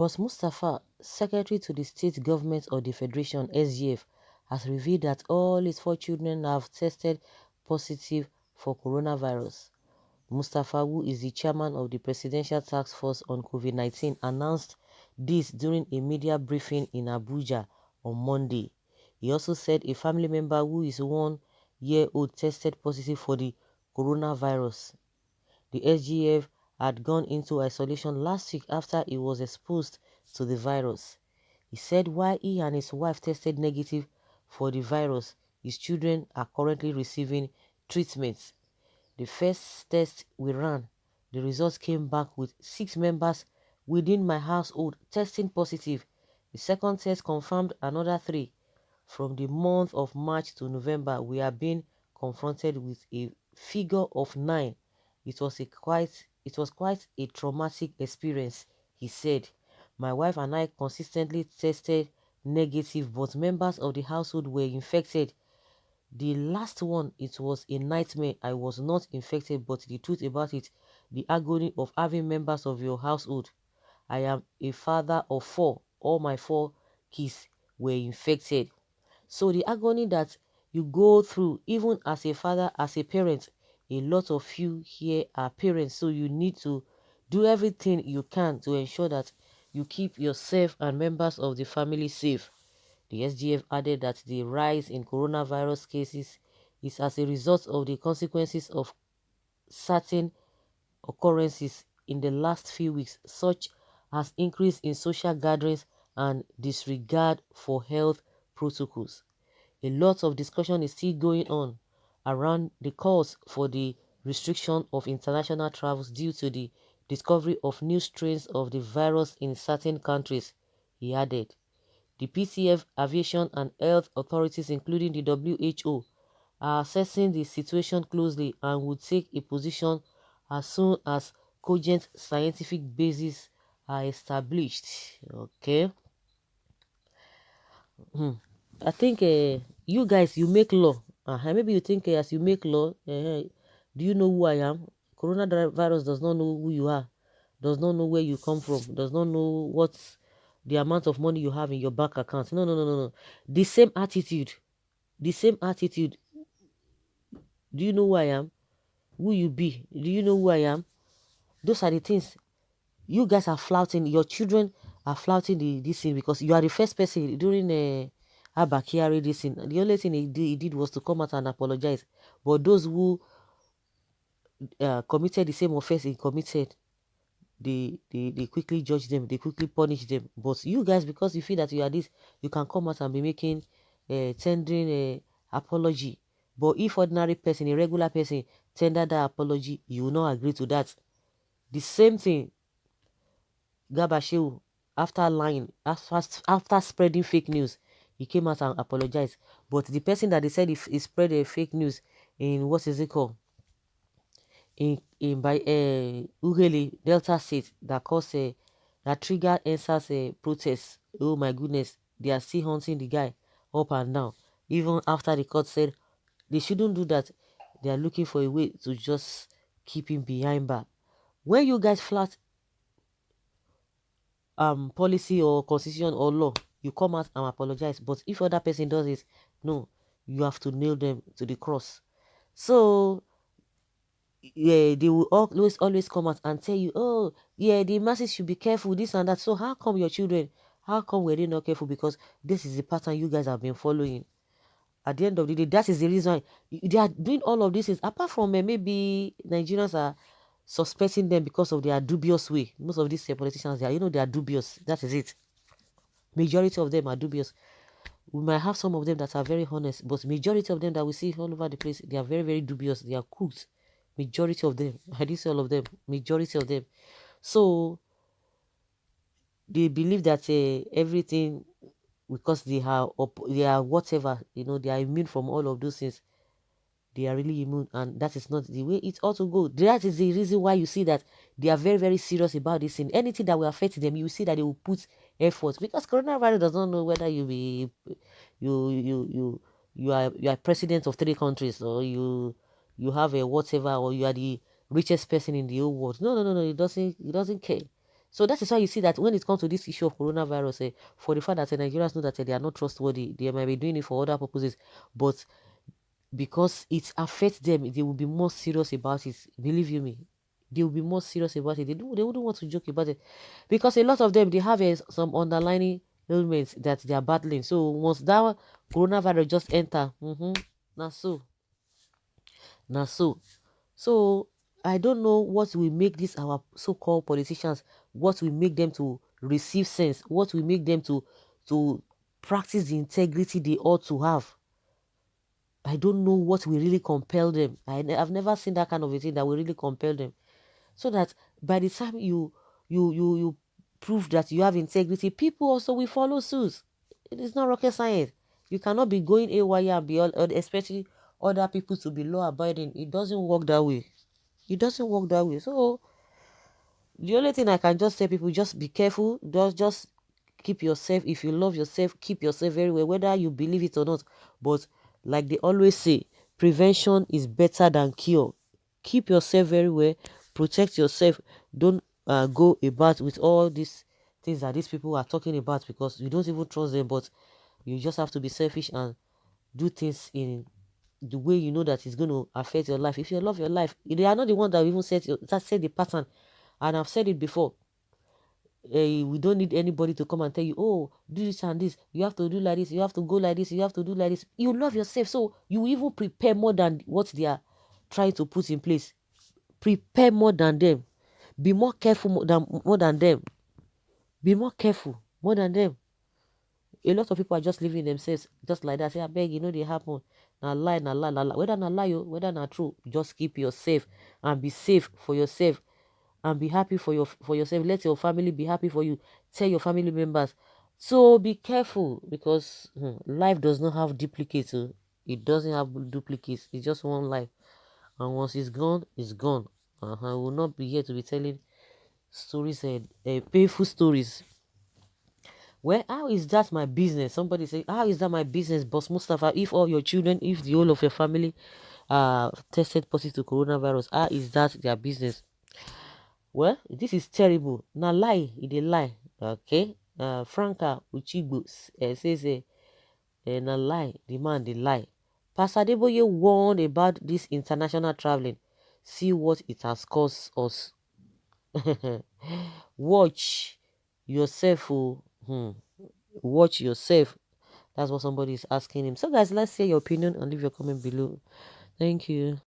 But Mustapha, secretary to the state government of the Federation (SGF), has revealed that all his 4 children have tested positive for coronavirus. Mustapha, who is the chairman of the Presidential Task Force on COVID-19, announced this during a media briefing in Abuja on Monday. He also said a family member who is 1 year old tested positive for the coronavirus. The SGF had gone into isolation last week after he was exposed to the virus. He said while he and his wife tested negative for the virus, his children are currently receiving treatment. The first test we ran, the results came back with 6 members within my household testing positive. The second test confirmed another 3. From the month of March to November, we have been confronted with a figure of 9. It was quite a traumatic experience, he said. My wife and I consistently tested negative, but members of the household were infected. The last one, it was a nightmare. I was not infected, but the truth about it, the agony of having members of your household. I am a father of 4. All my 4 kids were infected. So the agony that you go through, even as a father, as a parent, a lot of you here are parents, so you need to do everything you can to ensure that you keep yourself and members of the family safe. The SGF added that the rise in coronavirus cases is as a result of the consequences of certain occurrences in the last few weeks, such as increase in social gatherings and disregard for health protocols. A lot of discussion is still going on around the cause for the restriction of international travels due to the discovery of new strains of the virus in certain countries, he added. The PCF, aviation and health authorities, including the WHO, are assessing the situation closely and will take a position as soon as cogent scientific bases are established. Okay. I think you guys, you make law. Maybe you think as you make law, do you know who I am? Coronavirus does not know who you are, does not know where you come from, does not know what the amount of money you have in your bank account. No, no, no, no, no. The same attitude. The same attitude. Do you know who I am? Who you be? Do you know who I am? Those are the things you guys are flouting. Your children are flouting this thing because you are the first person during Abakari this thing. The only thing he did was to come out and apologize. But those who committed the same offense he committed, they quickly judge them, they quickly punish them. But you guys, because you feel that you are this, you can come out and be making tendering a apology. But if ordinary person, a regular person, tender that apology, you will not agree to that. The same thing, Gabashew, after lying, after spreading fake news, he came out and apologized. But the person that they said he spread a fake news in, what is it called? In by Ughelli Delta State, that caused that triggered NSAS protests. Oh my goodness, they are still hunting the guy up and down. Even after the court said they shouldn't do that, they are looking for a way to just keep him behind bar. When you guys flat policy or constitution or law, you come out and apologize. But if other person does it, no, you have to nail them to the cross. So yeah, they will always come out and tell you, oh yeah, the masses should be careful, this and that. So how come your children, how come were they not careful? Because this is the pattern you guys have been following. At the end of the day, that is the reason they are doing all of this. Is apart from maybe Nigerians are suspecting them because of their dubious way. Most of these politicians, they are dubious. That is it. Majority of them are dubious. We might have some of them that are very honest, but majority of them that we see all over the place, they are very, very dubious. They are crooks. Majority of them. I didn't say all of them. Majority of them. So they believe that everything, because they are whatever, they are immune from all of those things. They are really immune, and that is not the way it ought to go. That is the reason why you see that they are very, very serious about this thing. Anything that will affect them, you see that they will put effort, because coronavirus does not know whether you are president of 3 countries, or you have a whatever, or you are the richest person in the whole world. No, no, no, no. It doesn't care. So that is why you see that when it comes to this issue of coronavirus, for the fact that Nigerians know that they are not trustworthy, they might be doing it for other purposes, but because it affects them, they will be more serious about it. Believe you me, they will be more serious about it. They wouldn't want to joke about it, because a lot of them, they have some underlying ailments that they are battling. So once that coronavirus just enter, now so so I don't know what will make these our so-called politicians, what will make them to receive sense, what will make them to practice the integrity they ought to have. I don't know what will really compel them. I've never seen that kind of a thing that will really compel them. So that by the time you prove that you have integrity, people also will follow suit. It is not rocket science. You cannot be going AWire and be especially other people to be law abiding. It doesn't work that way. It doesn't work that way. So the only thing I can just say, people, just be careful. Just keep yourself. If you love yourself, keep yourself very well, whether you believe it or not. But like they always say, prevention is better than cure. Keep yourself very well. Protect yourself. Don't go about with all these things that these people are talking about, because you don't even trust them. But you just have to be selfish and do things in the way you know that it's going to affect your life. If you love your life, they are not the one that even set the pattern. And I've said it before. We don't need anybody to come and tell you, oh, do this and this. You have to do like this. You have to go like this. You have to do like this. You love yourself, so you even prepare more than what they are trying to put in place. Prepare more than them. Be more careful more than them. Be more careful more than them. A lot of people are just living themselves just like that. Say, I beg, they happen. Now lie, now lie, now lie. Whether not lie, whether not true, just keep yourself and be safe for yourself and be happy for yourself. Let your family be happy for you. Tell your family members. So be careful, because life does not have duplicates. It doesn't have duplicates. It's just one life, and once it's gone, it's gone. I will not be here to be telling stories and painful stories. Well, how is that my business? Somebody say, how is that my business, Boss Mustapha? If all your children, if the whole of your family tested positive to coronavirus, how is that their business? Well, this is terrible. Now lie, it a lie. Okay. Franca Uchigbo says na lie, the man they lie. Pastor Deboye warned about this international traveling. See what it has cost us. Watch yourself. Watch yourself. That's what somebody is asking him. So guys, let's hear your opinion and leave your comment below. Thank you.